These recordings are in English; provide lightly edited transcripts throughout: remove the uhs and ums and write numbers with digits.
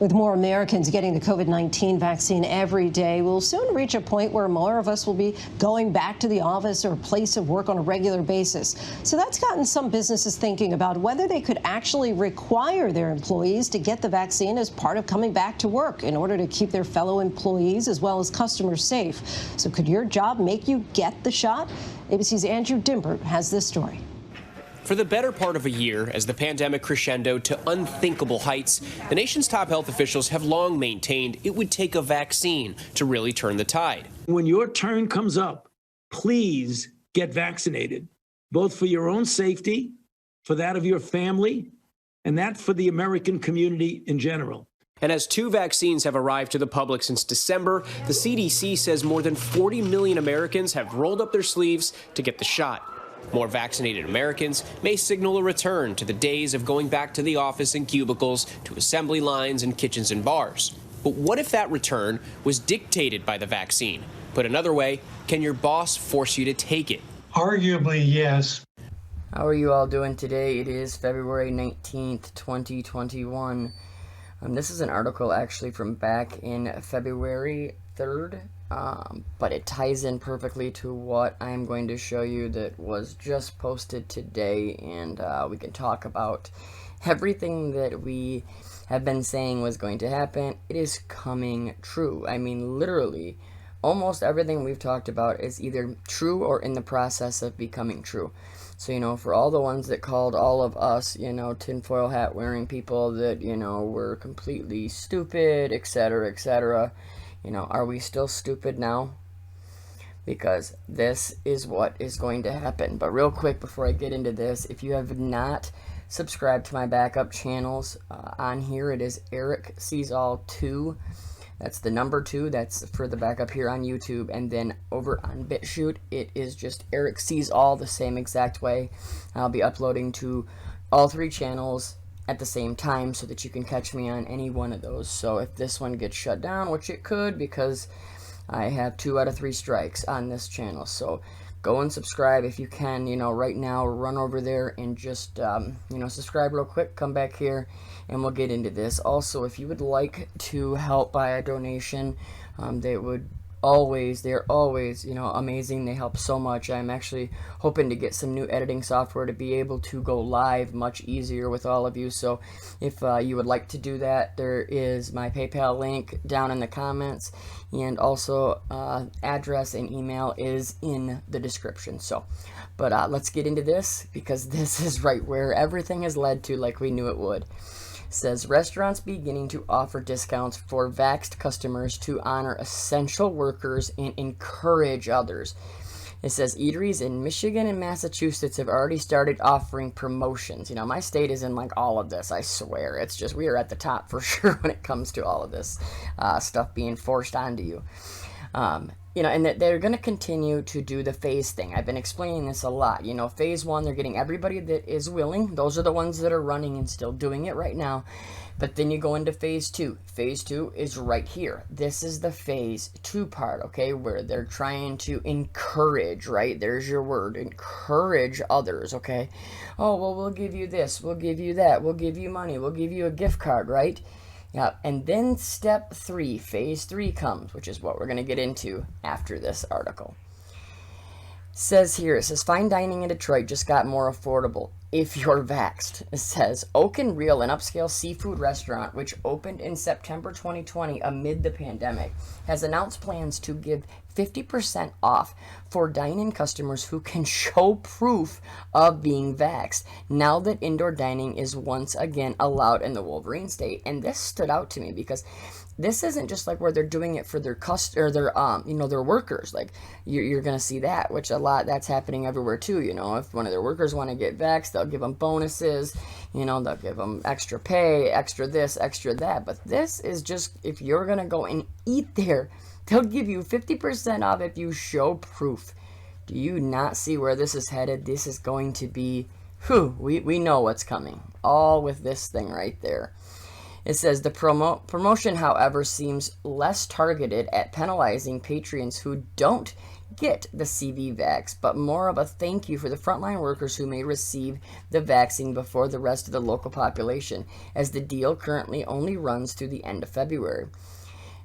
With more Americans getting the COVID-19 vaccine every day, we'll soon reach a point where more of us will be going back to the office or place of work on a regular basis. So that's gotten some businesses thinking about whether they could actually require their employees to get the vaccine as part of coming back to work in order to keep their fellow employees as well as customers safe. So could your job make you get the shot? ABC's Andrew Dimbert has this story. For the better part of a year, as the pandemic crescendoed to unthinkable heights, the nation's top health officials have long maintained it would take a vaccine to really turn the tide. When your turn comes up, please get vaccinated, both for your own safety, for that of your family, and that for the American community in general. And as 2 vaccines have arrived to the public since December, the CDC says more than 40 million Americans have rolled up their sleeves to get the shot. More vaccinated Americans may signal a return to the days of going back to the office and cubicles, to assembly lines and kitchens and bars. But what if that return was dictated by the vaccine? Put another way, can your boss force you to take it? Arguably, yes. How are you all doing today? It is February 19th, 2021. This is an article actually from back in February 3rd. But it ties in perfectly to what I'm going to show you that was just posted today, and we can talk about everything that we have been saying was going to happen. It is coming true. I mean, literally, almost everything we've talked about is either true or in the process of becoming true. So, for all the ones that called all of us, tinfoil hat wearing people that, were completely stupid, etc., etc., are we still stupid now? Because this is what is going to happen. But real quick, before I get into this, if you have not subscribed to my backup channels, on here it is ErikSeesAll 2. That's the number 2. That's for the backup here on YouTube. And then over on BitChute, it is just ErikSeesAll, the same exact way. I'll be uploading to all 3 channels at the same time so that you can catch me on any one of those. So if this one gets shut down, which it could because I have 2 out of 3 strikes on this channel, so go and subscribe if you can, right now. Run over there and just subscribe real quick, come back here, and we'll get into this. Also, if you would like to help by a donation, they're always amazing. They help so much. I'm actually hoping to get some new editing software to be able to go live much easier with all of you. So if you would like to do that, there is my PayPal link down in the comments, and also address and email is in the description. So but let's get into this, because this is right where everything has led to, like we knew it would. Says restaurants beginning to offer discounts for vaxxed customers to honor essential workers and encourage others. It says eateries in Michigan and Massachusetts have already started offering promotions. My state is in like all of this, I swear. It's just, we are at the top for sure when it comes to all of this stuff being forced onto you. And that they're going to continue to do the phase thing. I've been explaining this a lot. Phase 1, they're getting everybody that is willing. Those are the ones that are running and still doing it right now. But then you go into phase 2. Phase 2 is right here. This is the phase 2 part, okay, where they're trying to encourage, right? There's your word, encourage others, okay? Oh, well, we'll give you this, we'll give you that, we'll give you money, we'll give you a gift card, right? Yeah, and then step 3, phase 3 comes, which is what we're going to get into after this article. Says fine dining in Detroit just got more affordable if you're vaxxed. It says Oak and Reel, an upscale seafood restaurant which opened in September 2020 amid the pandemic, has announced plans to give 50% off for dine-in customers who can show proof of being vaxxed, now that indoor dining is once again allowed in the Wolverine state. And this stood out to me because this isn't just like where they're doing it for their their workers. Like you're gonna see that, which a lot that's happening everywhere too. If one of their workers want to get vaxxed, they'll give them bonuses. They'll give them extra pay, extra this, extra that. But this is just, if you're gonna go and eat there, they'll give you 50% off if you show proof. Do you not see where this is headed? This is going to be, we know what's coming. All with this thing right there. It says the promotion, however, seems less targeted at penalizing patrons who don't get the CV Vax, but more of a thank you for the frontline workers who may receive the vaccine before the rest of the local population, as the deal currently only runs through the end of February.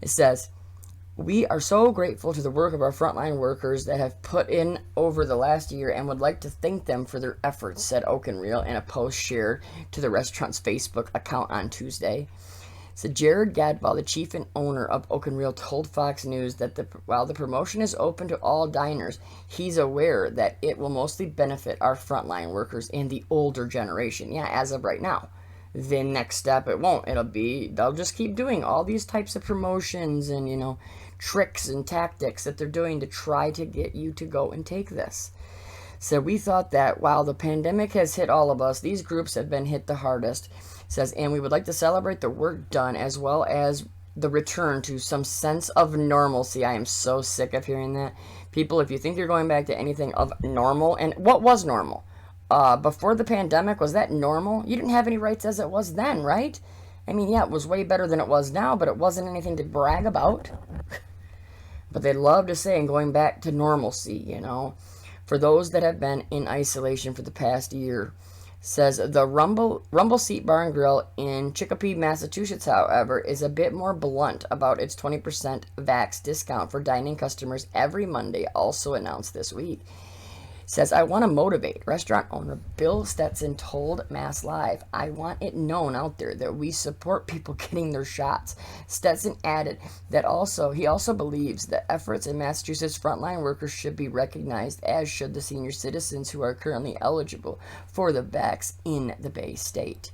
It says, we are so grateful to the work of our frontline workers that have put in over the last year and would like to thank them for their efforts, said Oakenreal in a post shared to the restaurant's Facebook account on Tuesday. So Jared Gadval, the chief and owner of Oakenreal, told Fox News that while the promotion is open to all diners, he's aware that it will mostly benefit our frontline workers and the older generation. Yeah, as of right now. The next step, it won't. They'll just keep doing all these types of promotions and, tricks and tactics that they're doing to try to get you to go and take this. So we thought that while the pandemic has hit all of us, these groups have been hit the hardest. Says, and we would like to celebrate the work done as well as the return to some sense of normalcy. I am so sick of hearing that. People, if you think you're going back to anything of normal, and what was normal? Before the pandemic, was that normal? You didn't have any rights as it was then, right? I mean, yeah, it was way better than it was now, but it wasn't anything to brag about. But they love to say, and going back to normalcy, for those that have been in isolation for the past year. Says the Rumble Seat Bar and Grill in Chicopee, Massachusetts, however, is a bit more blunt about its 20% Vax discount for dining customers every Monday, also announced this week. Says, I want to motivate. Restaurant owner Bill Stetson told Mass Live, I want it known out there that we support people getting their shots. Stetson added that he also believes that efforts in Massachusetts frontline workers should be recognized, as should the senior citizens who are currently eligible for the vax in the Bay State.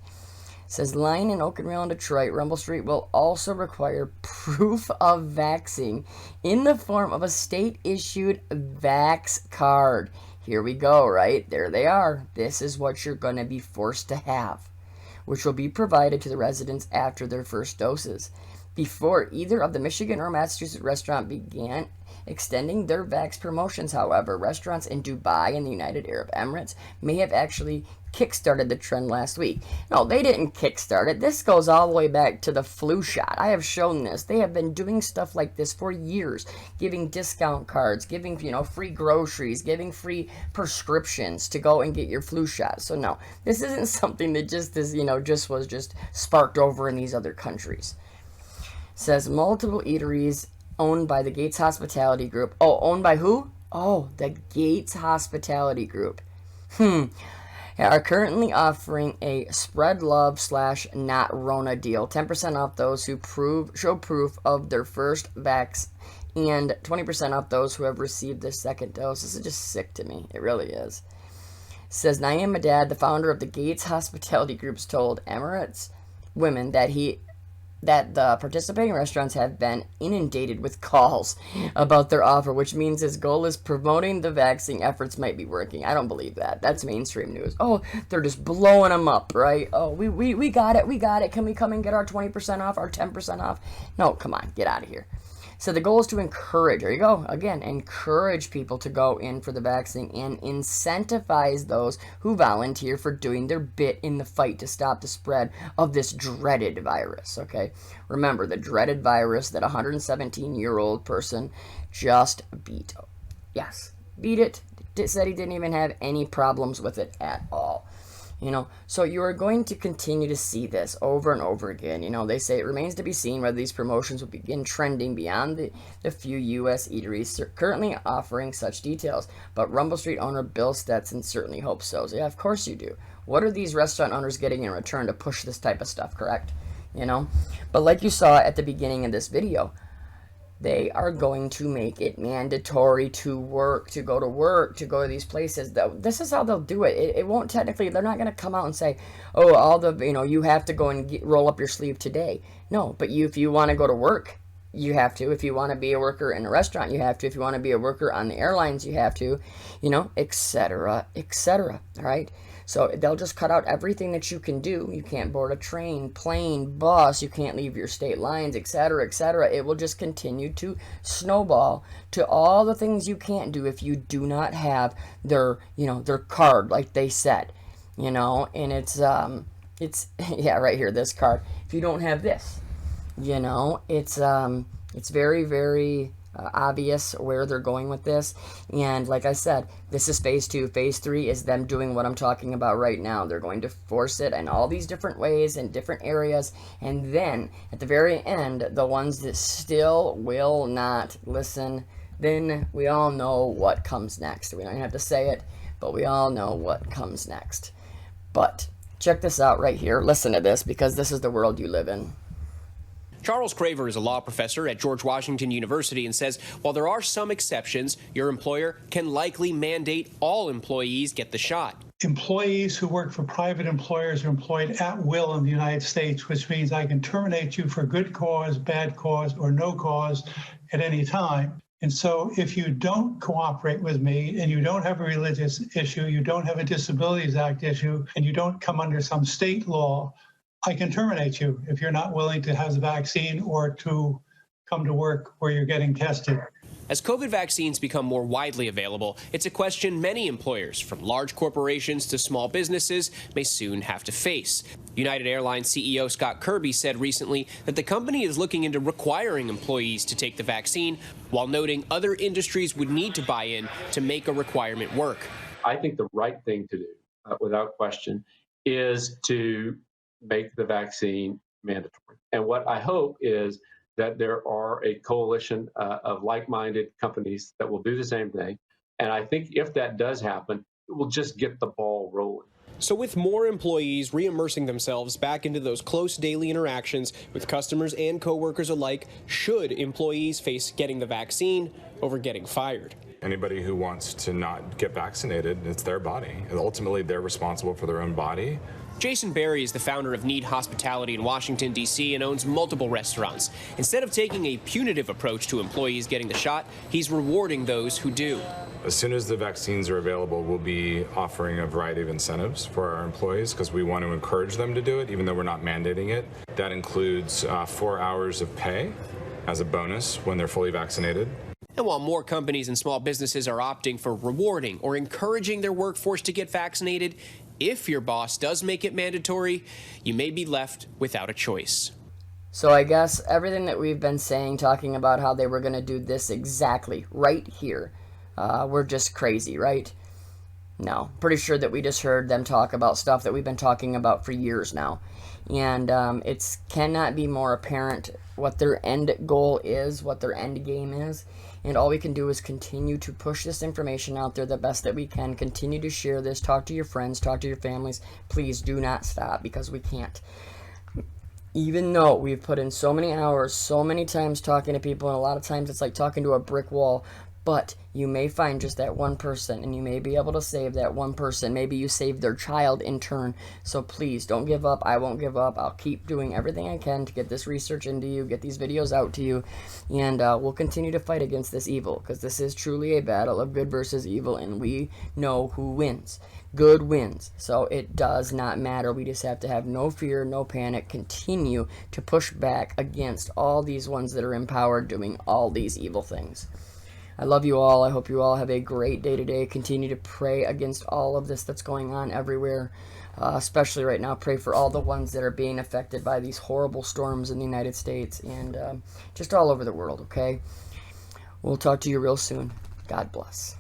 Says, line in Oakenreal and Detroit, Rumble Street will also require proof of vaccine in the form of a state-issued Vax card. Here we go, right? There they are. This is what you're going to be forced to have, which will be provided to the residents after their first doses. Before either of the Michigan or Massachusetts restaurant began extending their Vax promotions, however, restaurants in Dubai and the United Arab Emirates may have actually kickstarted the trend last week. No, they didn't kickstart it. This goes all the way back to the flu shot. I have shown this. They have been doing stuff like this for years, giving discount cards, giving, free groceries, giving free prescriptions to go and get your flu shot. So no, this isn't something that just was sparked over in these other countries. Says multiple eateries owned by the Gates Hospitality Group. Oh, owned by who? Oh, the Gates Hospitality Group. Are currently offering a spread love / not Rona deal. 10% off those who show proof of their first vax, and 20% off those who have received their second dose. This is just sick to me. It really is. Says Naeem Madad, the founder of the Gates Hospitality Groups, told Emirates Women that the participating restaurants have been inundated with calls about their offer, which means his goal is promoting the vaccine efforts might be working. I don't believe that. That's mainstream news. Oh, they're just blowing them up, right? Oh, we got it. Can we come and get our 20% off, our 10% off? No, come on, get out of here. So the goal is to encourage, there you go, again, encourage people to go in for the vaccine and incentivize those who volunteer for doing their bit in the fight to stop the spread of this dreaded virus, okay? Remember, the dreaded virus that a 117-year-old person just beat. Yes, beat it. Said he didn't even have any problems with it at all. So you are going to continue to see this over and over again. They say it remains to be seen whether these promotions will begin trending beyond the few U.S. eateries currently offering such details. But Rumble Street owner Bill Stetson certainly hopes so. Yeah, of course you do. What are these restaurant owners getting in return to push this type of stuff, correct? But like you saw at the beginning of this video, they are going to make it mandatory to go to these places. This is how they'll do it. It won't technically, they're not going to come out and say, oh, you have to go and roll up your sleeve today. No, but if you want to go to work, you have to. If you want to be a worker in a restaurant, you have to. If you want to be a worker on the airlines, you have to, etc., etc., all right? So they'll just cut out everything that you can do. You can't board a train, plane, bus. You can't leave your state lines, etc., etc. It will just continue to snowball to all the things you can't do if you do not have their card, like they said, And it's yeah, right here, this card. If you don't have this, it's very, very obvious where they're going with this. And like I said, this is phase 2. Phase 3 is them doing what I'm talking about right now. They're going to force it in all these different ways in different areas, and then at the very end, the ones that still will not listen, then we all know what comes next. We don't have to say it, but we all know what comes next. But check this out right here. Listen to this, because this is the world you live in. Charles Craver is a law professor at George Washington University and says while there are some exceptions, your employer can likely mandate all employees get the shot. Employees who work for private employers are employed at will in the United States, which means I can terminate you for good cause, bad cause, or no cause at any time. And so if you don't cooperate with me and you don't have a religious issue, you don't have a Disabilities Act issue, and you don't come under some state law, I can terminate you if you're not willing to have the vaccine or to come to work where you're getting tested. As COVID vaccines become more widely available, it's a question many employers, from large corporations to small businesses, may soon have to face. United Airlines CEO Scott Kirby said recently that the company is looking into requiring employees to take the vaccine, while noting other industries would need to buy in to make a requirement work. I think the right thing to do, without question, is to make the vaccine mandatory. And what I hope is that there are a coalition of like-minded companies that will do the same thing. And I think if that does happen, it will just get the ball rolling. So with more employees re-immersing themselves back into those close daily interactions with customers and coworkers alike, should employees face getting the vaccine over getting fired? Anybody who wants to not get vaccinated, it's their body. And ultimately, they're responsible for their own body. Jason Berry is the founder of Need Hospitality in Washington, D.C. and owns multiple restaurants. Instead of taking a punitive approach to employees getting the shot, he's rewarding those who do. As soon as the vaccines are available, we'll be offering a variety of incentives for our employees because we want to encourage them to do it, even though we're not mandating it. That includes 4 hours of pay as a bonus when they're fully vaccinated. And while more companies and small businesses are opting for rewarding or encouraging their workforce to get vaccinated, if your boss does make it mandatory, you may be left without a choice. So I guess everything that we've been saying, talking about how they were going to do this exactly right here, we're just crazy, right? No, pretty sure that we just heard them talk about stuff that we've been talking about for years now. And it cannot be more apparent what their end goal is, what their end game is. And all we can do is continue to push this information out there the best that we can. Continue to share this. Talk to your friends. Talk to your families. Please do not stop, because we can't. Even though we've put in so many hours, so many times talking to people, and a lot of times it's like talking to a brick wall, but you may find just that one person, and you may be able to save that one person. Maybe you save their child in turn. So please don't give up. I won't give up. I'll keep doing everything I can to get this research into you, get these videos out to you, and we'll continue to fight against this evil, because this is truly a battle of good versus evil, and we know who wins. Good wins. So it does not matter. We just have to have no fear, no panic, continue to push back against all these ones that are in power doing all these evil things. I love you all. I hope you all have a great day today. Continue to pray against all of this that's going on everywhere, especially right now. Pray for all the ones that are being affected by these horrible storms in the United States and just all over the world, okay? We'll talk to you real soon. God bless.